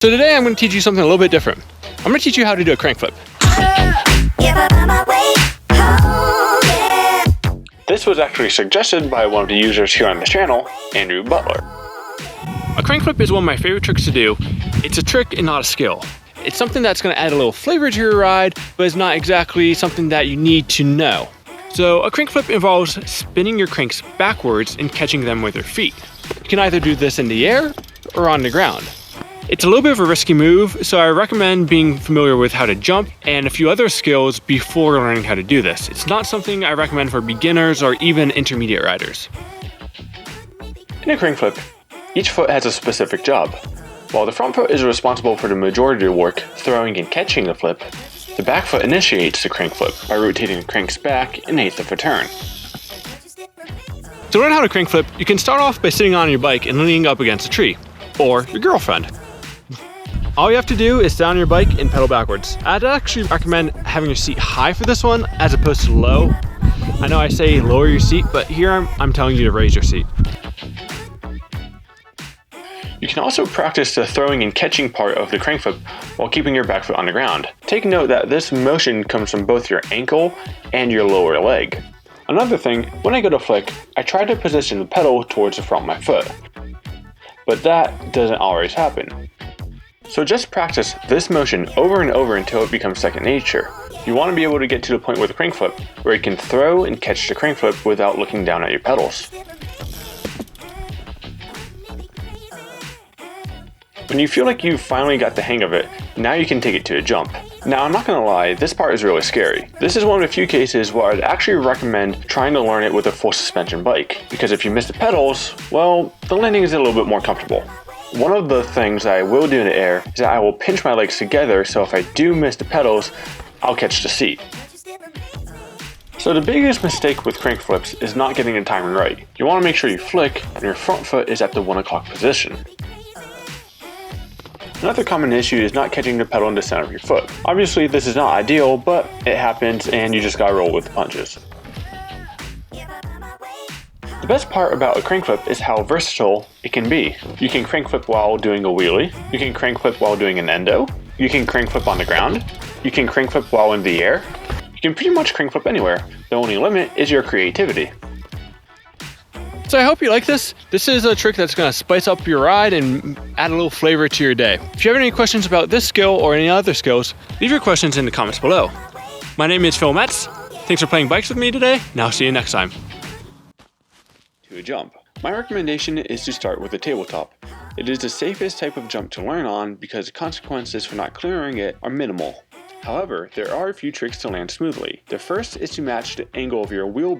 So today I'm going to teach you something a little bit different. I'm going to teach you how to do a crank flip. This was actually suggested by one of the users here on this channel, Andrew Butler. A crank flip is one of my favorite tricks to do. It's a trick and not a skill. It's something that's going to add a little flavor to your ride, but it's not exactly something that you need to know. So a crank flip involves spinning your cranks backwards and catching them with your feet. You can either do this in the air or on the ground. It's a little bit of a risky move, so I recommend being familiar with how to jump and a few other skills before learning how to do this. It's not something I recommend for beginners or even intermediate riders. In a crank flip, each foot has a specific job. While the front foot is responsible for the majority of the work, throwing and catching the flip, the back foot initiates the crank flip by rotating the cranks back an eighth of a turn. To learn how to crank flip, you can start off by sitting on your bike and leaning up against a tree, or your girlfriend. All you have to do is sit on your bike and pedal backwards. I'd actually recommend having your seat high for this one as opposed to low. I know I say lower your seat, but here I'm telling you to raise your seat. You can also practice the throwing and catching part of the crank flip while keeping your back foot on the ground. Take note that this motion comes from both your ankle and your lower leg. Another thing, when I go to flick, I try to position the pedal towards the front of my foot. But that doesn't always happen. So just practice this motion over and over until it becomes second nature. You want to be able to get to the point with the crank flip where you can throw and catch the crank flip without looking down at your pedals. When you feel like you've finally got the hang of it, now you can take it to a jump. Now I'm not gonna lie, this part is really scary. This is one of the few cases where I'd actually recommend trying to learn it with a full suspension bike, because if you miss the pedals, well, the landing is a little bit more comfortable. One of the things that I will do in the air is that I will pinch my legs together so if I do miss the pedals, I'll catch the seat. So the biggest mistake with crank flips is not getting the timing right. You want to make sure you flick and your front foot is at the 1 o'clock position. Another common issue is not catching the pedal in the center of your foot. Obviously this is not ideal, but it happens and you just gotta roll with the punches. The best part about a crank flip is how versatile it can be. You can crank flip while doing a wheelie, you can crank flip while doing an endo, you can crank flip on the ground, you can crank flip while in the air, you can pretty much crank flip anywhere. The only limit is your creativity. So I hope you like this. This is a trick that's going to spice up your ride and add a little flavor to your day. If you have any questions about this skill or any other skills, leave your questions in the comments below. My name is Phil Metz. Thanks for playing bikes with me today, and I'll see you next time. To a jump. My recommendation is to start with a tabletop. It is the safest type of jump to learn on because the consequences for not clearing it are minimal. However, there are a few tricks to land smoothly. The first is to match the angle of your wheelbase